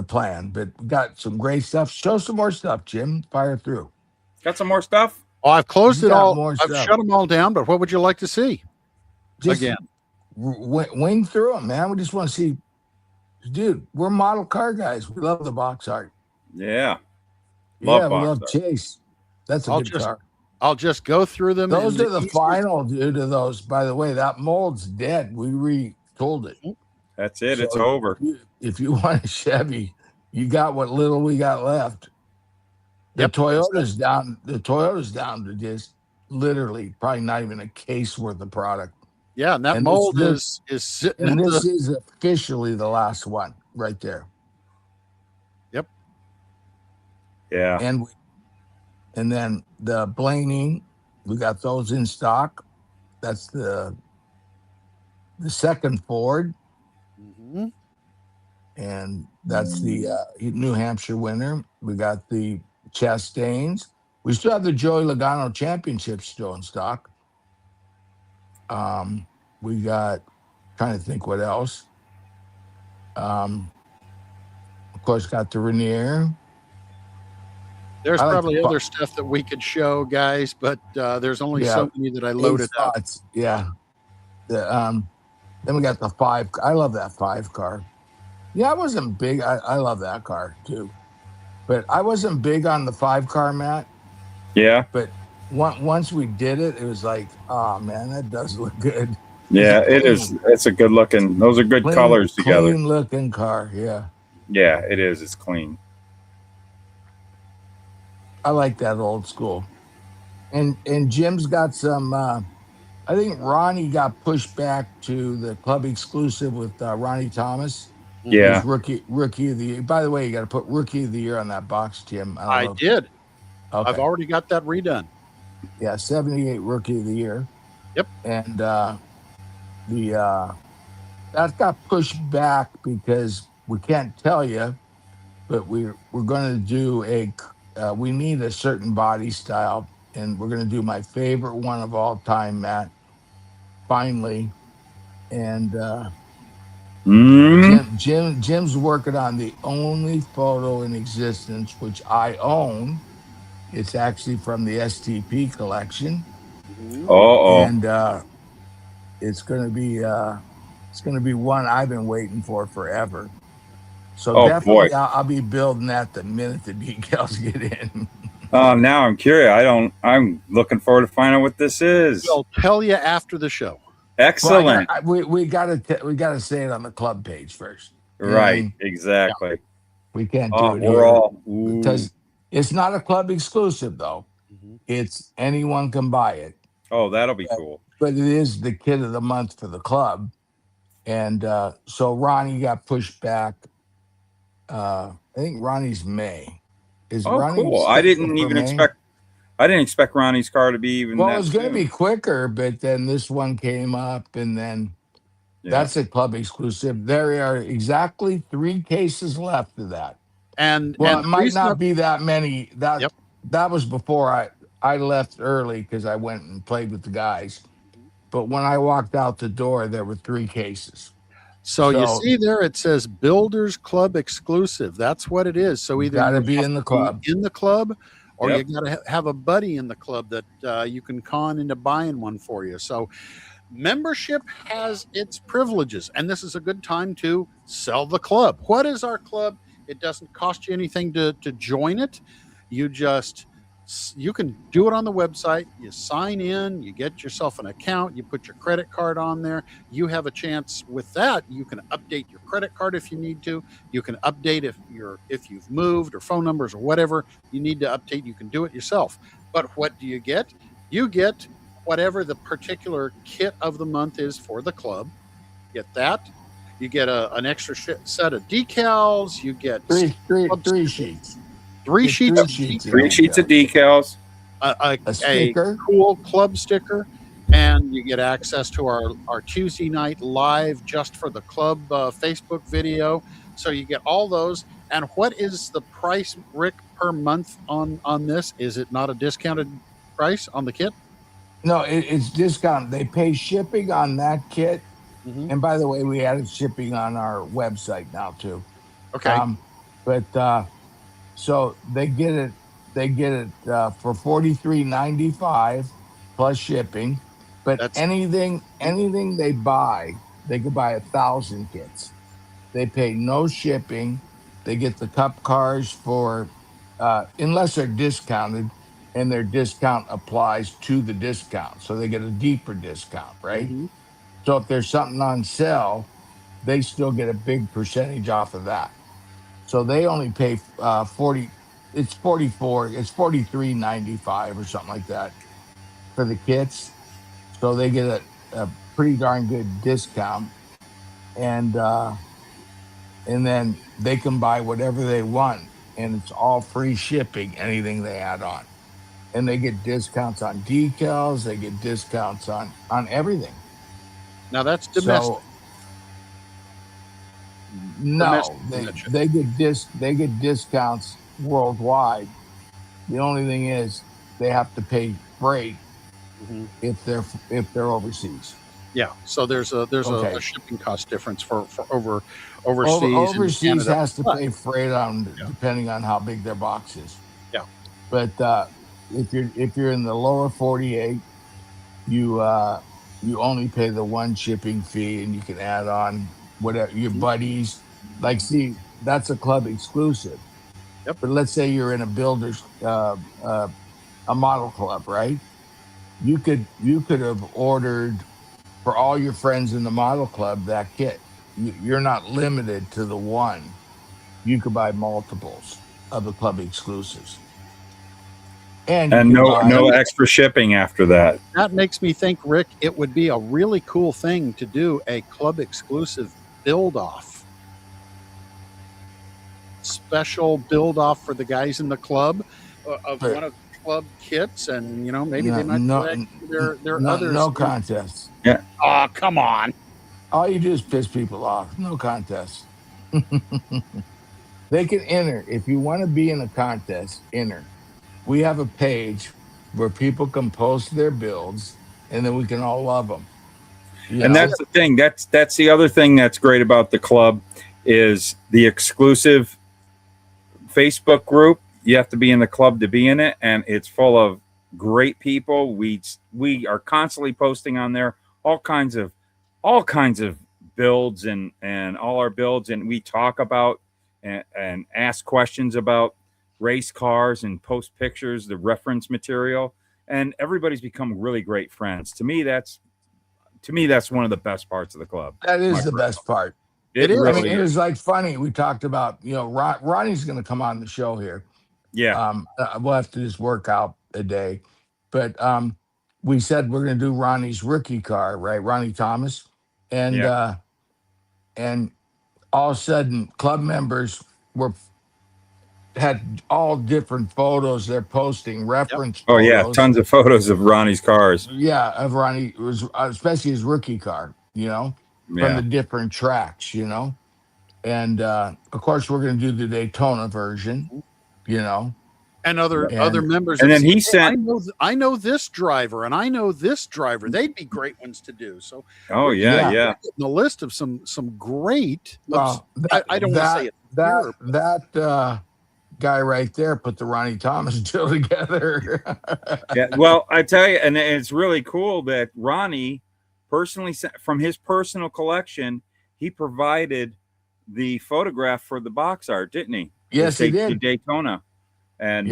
S2: plan. But we got some great stuff. Show some more stuff, Jim. Fire through.
S3: Got some more stuff?
S1: Oh, I've closed it all. I've shut them all down. But what would you like to see?
S2: Just
S1: again,
S2: wing through them, man. We just want to see, dude. We're model car guys. We love the box art.
S3: Yeah,
S2: we love Chase. That's a good car.
S1: I'll just go through them.
S2: Those are the final, dude. Of those, by the way, that mold's dead. We retooled it.
S3: That's it. So it's over.
S2: If you want a Chevy, you got what little we got left. The Toyota's down. The Toyota's down to just literally probably not even a case worth of product.
S1: Yeah, and that mold is sitting.
S2: And this is officially the last one right there.
S1: Yep.
S3: Yeah.
S2: And then the Blaney, we got those in stock. That's the second Ford.
S1: Mm-hmm.
S2: And that's the New Hampshire winner. We got the Chastains. We still have the Joey Logano Championship still in stock. We got, trying to think what else. Of course, got the Rainier.
S1: There's probably other stuff that we could show, guys, but there's only so many that I loaded up.
S2: Yeah. Then we got the 5. I love that 5 car. Yeah, I wasn't big. I love that car too, but I wasn't big on the 5 car, Matt.
S3: Yeah.
S2: But once we did it, it was like, oh man, that does look good.
S3: Yeah, it is. It's a good looking. Those are good colors together.
S2: Clean looking car. Yeah.
S3: Yeah, it is. It's clean.
S2: I like that old school. And Jim's got some. I think Ronnie got pushed back to the club exclusive with Ronnie Thomas.
S3: Yeah.
S2: Rookie of the year. By the way, you got to put rookie of the year on that box, Jim.
S1: I did.
S2: Okay.
S1: I've already got that redone.
S2: Yeah, 78 rookie of the year.
S1: Yep.
S2: And that got pushed back because we can't tell you, but we're going to do we need a certain body style, and we're going to do my favorite one of all time, Matt. Finally, and Jim's working on the only photo in existence which I own. It's actually from the STP collection. And it's going to be one I've been waiting for forever. So definitely, I'll be building that the minute the decals get in.
S3: Now I'm curious. I'm looking forward to finding out what this is.
S1: We'll tell you after the show.
S3: Excellent.
S2: Well, we gotta say it on the club page first.
S3: Right. Exactly.
S2: Yeah. We can't do it here because it's not a club exclusive though. Mm-hmm. It's anyone can buy it.
S3: Oh, that'll be cool.
S2: But it is the kid of the month for the club, and so Ronnie got pushed back. I think Ronnie's May. Ronnie
S3: cool. I didn't expect Ronnie's car to be even.
S2: Well, it was going to be quicker, but then this one came up, and then that's a club exclusive. There are exactly 3 cases left of that,
S1: and
S2: it might not be that many. That was before I left early because I went and played with the guys. But when I walked out the door, there were 3 cases.
S1: So you see there, it says Builders Club exclusive. That's what it is. So either you
S2: got to be in the club,
S1: or you got to have a buddy in the club that you can con into buying one for you. So membership has its privileges, and this is a good time to sell the club. What is our club? It doesn't cost you anything to join it. You can do it on the website. You sign in, you get yourself an account, you put your credit card on there. You have a chance with that. You can update your credit card if you need to. You can update if you've moved or phone numbers or whatever you need to update. You can do it yourself. But what do you get? You get whatever the particular kit of the month is for the club. Get that. You get an extra set of decals. You get
S2: three sheets.
S1: 3 sheets of
S3: decals.
S2: a sticker,
S1: cool club sticker, and you get access to our Tuesday night live just for the club Facebook video. So you get all those. And what is the price, Rick, per month on this? Is it not a discounted price on the kit?
S2: No, it's discount. They pay shipping on that kit.
S1: Mm-hmm.
S2: And by the way, we added shipping on our website now too.
S1: Okay.
S2: But so they get it for $43.95 plus shipping. But anything they buy, they could buy 1,000 kits. They pay no shipping. They get the cup cars for unless they're discounted, and their discount applies to the discount, so they get a deeper discount, right?
S1: Mm-hmm.
S2: So if there's something on sale, they still get a big percentage off of that. So they only pay 40. It's 44. It's 43.95 or something like that for the kits. So they get a pretty darn good discount, and then they can buy whatever they want, and it's all free shipping. Anything they add on, and they get discounts on decals. They get discounts on everything.
S1: Now that's domestic.
S2: So, no, they get discounts worldwide. The only thing is they have to pay freight if they're overseas.
S1: Yeah, so there's a shipping cost difference for overseas.
S2: Overseas has to pay freight on depending on how big their box is.
S1: Yeah,
S2: but if you're in the lower 48, you only pay the one shipping fee, and you can add on whatever your buddies like. See, that's a club exclusive.
S1: Yep.
S2: But let's say you're in a builder's a model club, right? You could have ordered for all your friends in the model club that kit. You're not limited to the one. You could buy multiples of the club exclusives. And
S3: no extra shipping after that.
S1: That makes me think, Rick, it would be a really cool thing to do a club exclusive build off. Special build off for the guys in the club of one of the club kits, and maybe they might their others.
S2: No contest.
S3: Yeah.
S1: Oh, come on.
S2: All you do is piss people off. No contest. They can enter. If you want to be in a contest, enter. We have a page where people can post their builds, and then we can all love them.
S3: And that's the thing. That's the other thing that's great about the club is the exclusive Facebook group. You have to be in the club to be in it, and it's full of great people. We are constantly posting on there all kinds of builds and all our builds, and we talk about and ask questions about race cars and post pictures, the reference material, and everybody's become really great friends. To me, that's one of the best parts of the club.
S2: That is the best part.
S1: It is.
S2: Really it was like funny. We talked about, Ronnie's going to come on the show here.
S3: Yeah.
S2: We'll have to just work out a day, but we said we're going to do Ronnie's rookie car, right? Ronnie Thomas, and all of a sudden, club members had all different photos they're posting, reference photos.
S3: Oh yeah, tons of photos of Ronnie's cars.
S2: Yeah, of Ronnie, especially his rookie car, from the different tracks, and of course we're going to do the Daytona version,
S1: and other members.
S3: And then he sent.
S1: I know this driver, and I know this driver. They'd be great ones to do. So.
S3: Oh yeah.
S1: The list of some great.
S2: Well,
S1: I don't want to say it.
S2: That guy right there put the Ronnie Thomas deal together.
S3: Yeah. Well, I tell you, and it's really cool that Ronnie personally sent from his personal collection. He provided the photograph for the box art, didn't he?
S2: Yes, he did.
S3: The Daytona. And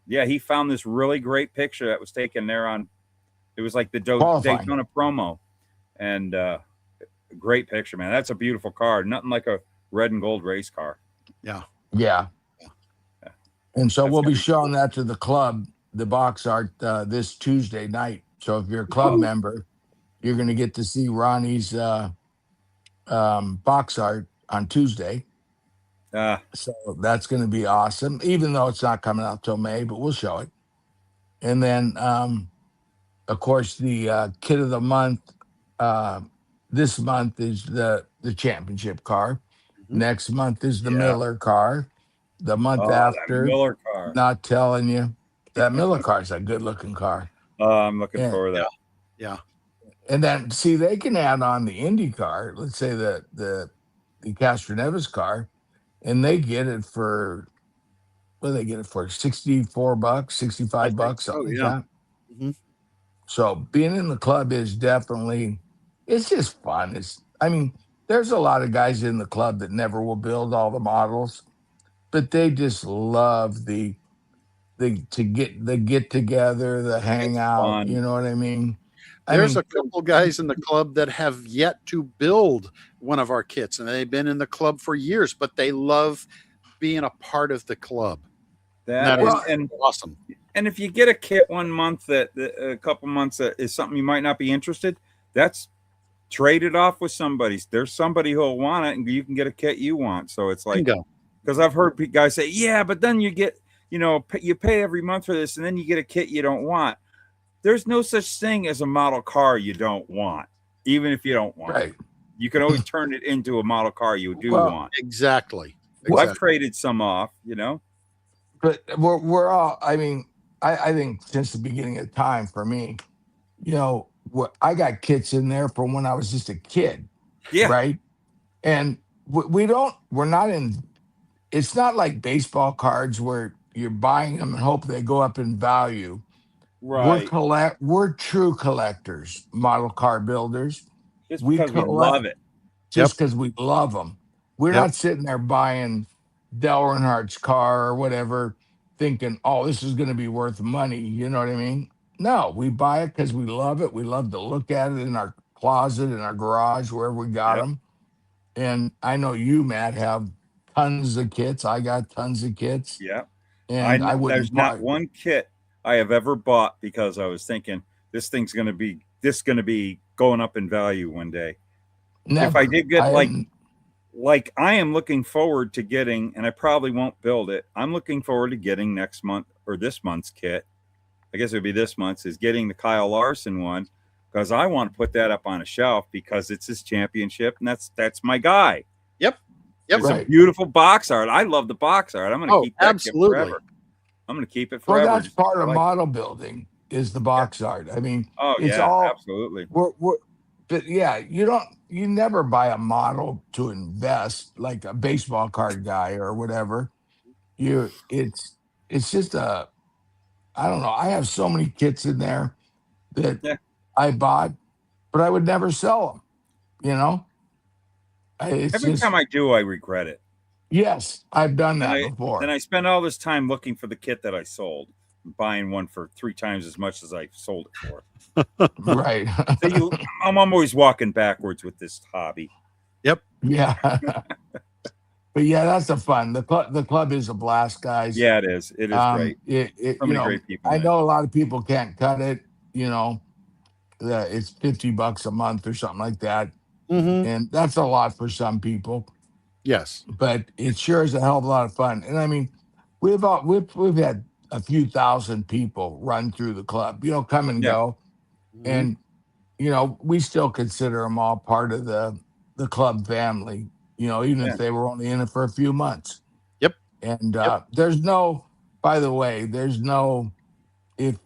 S3: he found this really great picture that was taken there it was like the Daytona promo, and great picture, man. That's a beautiful car. Nothing like a red and gold race car.
S2: Yeah. And so we'll be showing that to the club, the box art, this Tuesday night. So if you're a club member, you're going to get to see Ronnie's box art on Tuesday. So that's going to be awesome, even though it's not coming out till May, but we'll show it. And then, of course, the kit of the month this month is the championship car. Next month is the Miller car. The month
S3: that
S2: after,
S3: Miller car.
S2: not telling you, that Miller car is a good looking car.
S3: I'm looking forward to that.
S1: Yeah.
S2: And then see, they can add on the Indy car, let's say the Castroneves car, and they get it for what do they get it for? $64, $65, something like that.
S1: Mm-hmm.
S2: So being in the club is definitely, it's just fun. I mean, there's a lot of guys in the club that never will build all the models, but they just love the get together, the hangout. You know what I mean?
S1: There's a couple guys in the club that have yet to build one of our kits, and they've been in the club for years, but they love being a part of the club. That is awesome.
S3: And if you get a kit one month that a couple months that is something you might not be interested, that's traded off with somebody. There's somebody who'll want it, and you can get a kit you want. So it's like, because I've heard guys say, yeah, but then you get, you pay every month for this, and then you get a kit you don't want. There's no such thing as a model car you don't want, even if you don't want it. You can always turn it into a model car you do want.
S1: Exactly.
S3: Well, I've traded some off,
S2: But we're all, I mean, I think since the beginning of time for me, I got kits in there from when I was just a kid.
S3: Yeah.
S2: Right. And we're not in, it's not like baseball cards where you're buying them and hope they go up in value.
S3: Right.
S2: We're true collectors, model car builders.
S3: Just because we love it.
S2: Just because we love them. We're not sitting there buying Dale Earnhardt's car or whatever, thinking, oh, this is going to be worth money. You know what I mean? No, we buy it because we love it. We love to look at it in our closet, in our garage, wherever we got them. And I know you, Matt, have tons of kits. I got tons of kits.
S3: Yeah.
S2: And
S3: there's not one kit I have ever bought because I was thinking this thing's going to be going up in value one day. Never. If I did get like I am looking forward to getting, and I probably won't build it. I'm looking forward to getting next month or this month's kit. I guess it would be this month's is getting the Kyle Larson one because I want to put that up on a shelf because it's his championship and that's my guy.
S1: Yep.
S3: It's a beautiful box art. I love the box art. I'm going to keep that kit forever. I'm going to keep it forever.
S2: Well, that's part of model building is the box art. I mean, it's all
S3: absolutely.
S2: But yeah, you never buy a model to invest like a baseball card guy or whatever. It's just I don't know. I have so many kits in there that I bought, but I would never sell them.
S3: Every time I do, I regret it.
S2: Yes, I've done that before.
S3: And I spend all this time looking for the kit that I sold, buying one for 3 times as much as I sold it for.
S2: Right.
S3: So I'm always walking backwards with this hobby.
S1: Yep.
S2: Yeah. But yeah, that's the fun. The club is a blast, guys.
S3: Yeah, it is. It is great.
S2: So many great people. I know a lot of people can't cut it. It's $50 a month or something like that, and that's a lot for some people.
S1: Yes,
S2: but it sure is a hell of a lot of fun. And I mean, we've had a few thousand people run through the club, come and go, and we still consider them all part of the club family. Even if they were only in it for a few months.
S1: Yep.
S2: And there's no, by the way, there's no, if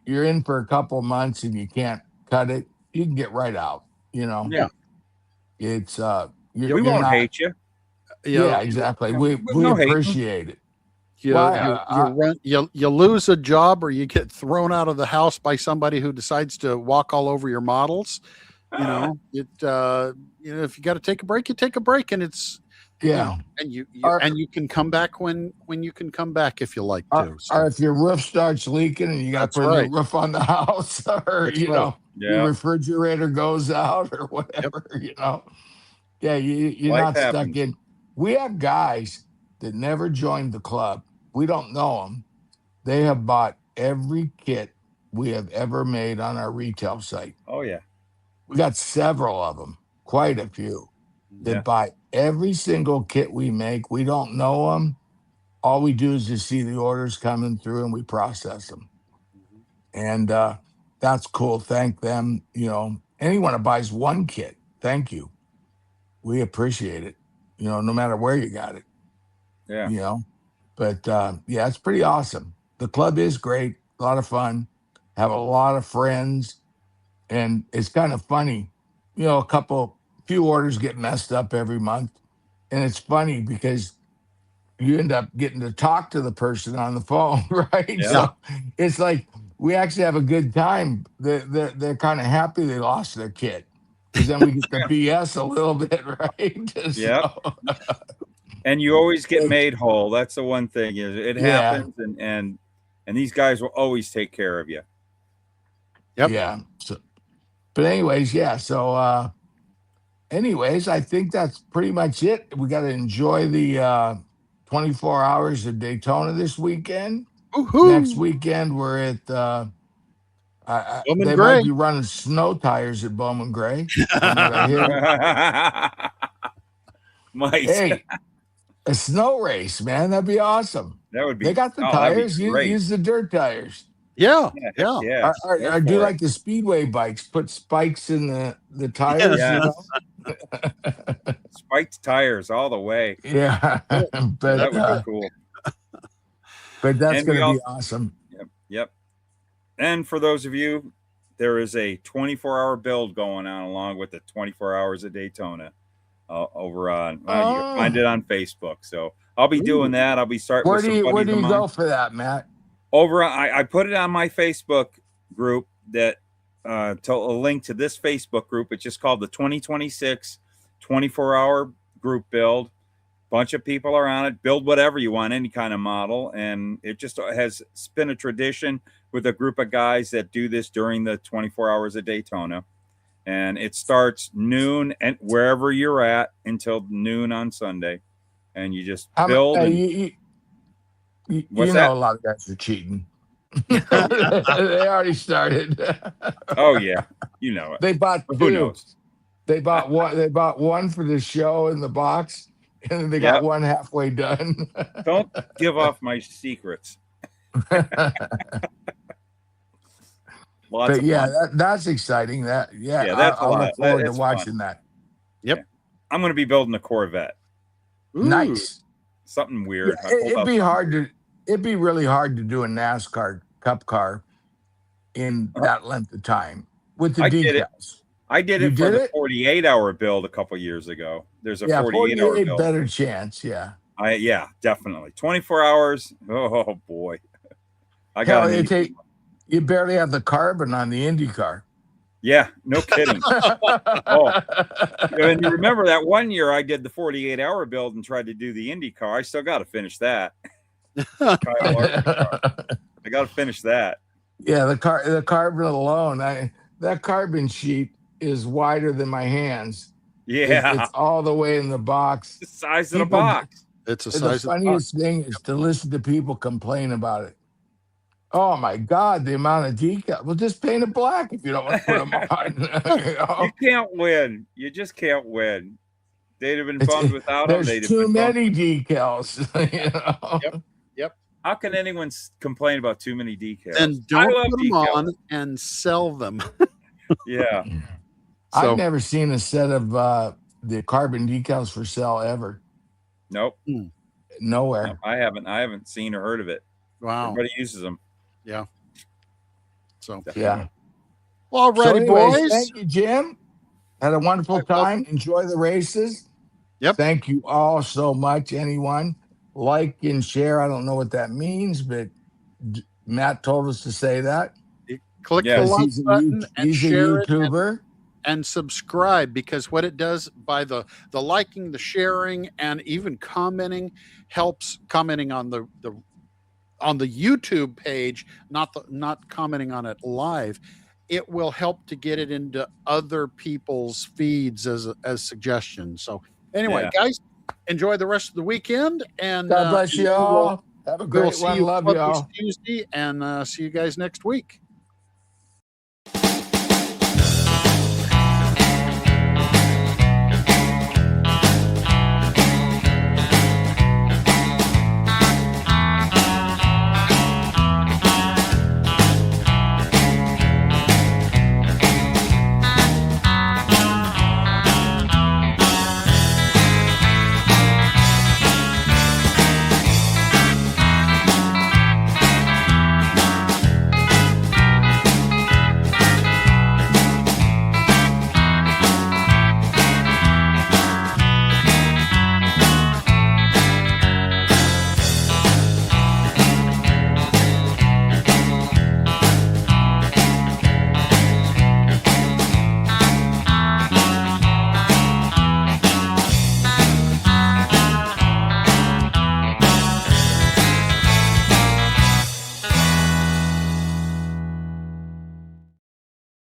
S2: you're in for a couple months and you can't cut it, you can get right out.
S1: Yeah.
S2: It's
S3: we won't hate you.
S2: Yeah, exactly. We appreciate it.
S1: You lose a job or you get thrown out of the house by somebody who decides to walk all over your models. If you got to take a break, you take a break, and it's and you can come back when you can come back if you like to.
S2: Or if your roof starts leaking and you got to put a new roof on the house, or your refrigerator goes out or whatever, Yeah, you're
S3: Life
S2: not
S3: happens.
S2: stuck in. We have guys that never joined the club. We don't know them. They have bought every kit we have ever made on our retail site.
S3: Oh, yeah.
S2: We got several of them, quite a few, that buy every single kit we make. We don't know them. All we do is just see the orders coming through and we process them. And that's cool. Thank them. You know, anyone that buys one kit, thank you. We appreciate it. You know, no matter where you got it.
S3: Yeah.
S2: You know, but yeah, it's pretty awesome. The club is great. A lot of fun. Have a lot of friends. And it's kind of funny. You know, few orders get messed up every month. And it's funny because you end up getting to talk to the person on the phone, right?
S3: Yeah.
S2: So it's like we actually have a good time. They're kind of happy they lost their kid because then we get the BS a little bit, right?
S3: Yeah. And you always get made whole. That's the one thing is it happens, and these guys will always take care of you.
S1: Yep.
S2: Yeah. So, but anyways, yeah. So anyways, I think that's pretty much it. We got to enjoy the 24 hours of Daytona this weekend.
S1: Woo-hoo.
S2: Next weekend, we're at they
S1: Gray.
S2: might be running snow tires at Bowman Gray. From what I hear. Hey, a snow race, man. That'd be awesome.
S3: That would be.
S2: They got the tires. Use the dirt tires.
S1: Yeah.
S2: I do like the speedway bikes. Put spikes in the tires.
S3: Yes.
S2: You
S3: know? Spiked tires all the way.
S2: Yeah, but
S3: that would be cool.
S2: But that's going to be awesome.
S3: Yep. And for those of you, there is a 24-hour build going on along with the 24 hours of Daytona over on. You can find it on Facebook. So I'll be doing that. I'll be starting.
S2: Where do you go for that, Matt?
S3: Over, I put it on my Facebook group that to a link to this Facebook group. It's just called the 2026 24-hour group build. Bunch of people are on it. Build whatever you want, any kind of model, and it just has been a tradition with a group of guys that do this during the 24 hours of Daytona. And it starts noon and wherever you're at until noon on Sunday, and you just build.
S2: You know, a lot of guys are cheating. They already started.
S3: Oh yeah, you know it.
S2: They bought two.
S3: Who knows?
S2: They bought one. They bought one for the show in the box, and then they got one halfway done.
S3: Don't give off my secrets.
S2: But yeah, that's exciting. That's I'll look forward to watching that.
S1: Yep.
S3: I'm going to be building a Corvette.
S2: Ooh. Nice.
S3: Something weird.
S2: Yeah, it'd be really hard to do a NASCAR Cup car in that length of time with the decals.
S3: I did it for the 48-hour build a couple years ago. There's a 48-hour build.
S2: Better chance, yeah.
S3: Yeah, definitely. 24 hours. Oh boy. I got
S2: you barely have the carbon on the Indy car.
S3: Yeah, no kidding. And you remember that one year I did the 48-hour build and tried to do the Indy car. I still got to finish that. I got to finish that.
S2: Yeah, the carbon alone. That carbon sheet is wider than my hands.
S3: Yeah,
S2: it's all the way in the box.
S3: The size of the box.
S1: It's the size.
S2: The funniest thing is to listen to people complain about it. Oh my God, the amount of decal. Well, just paint it black if you don't want to put them on.
S3: You can't win. You just can't win. They'd have been bummed without them.
S2: There's too many decals. You know?
S1: Yep.
S3: How can anyone complain about too many decals?
S1: Then don't put them on and sell them.
S3: Yeah.
S2: I've never seen a set of the carbon decals for sale ever.
S3: Nope.
S2: Nowhere.
S3: No, I haven't seen or heard of it.
S1: Wow.
S3: Everybody uses them.
S1: Yeah. So
S2: yeah.
S1: Well, all righty, boys.
S2: Thank you, Jim. Had a wonderful time. Enjoy the races.
S1: Yep.
S2: Thank you all so much. Anyone like and share. I don't know what that means, but Matt told us to say that.
S1: Click the like button and share
S2: a YouTuber.
S1: And subscribe, because what it does by the liking, the sharing, and even commenting helps. Commenting on the YouTube page, not commenting on it live, it will help to get it into other people's feeds as suggestions. So anyway, guys, enjoy the rest of the weekend, and
S2: God bless you all. Have a great one. Love you all.
S1: Tuesday, and see you guys next week.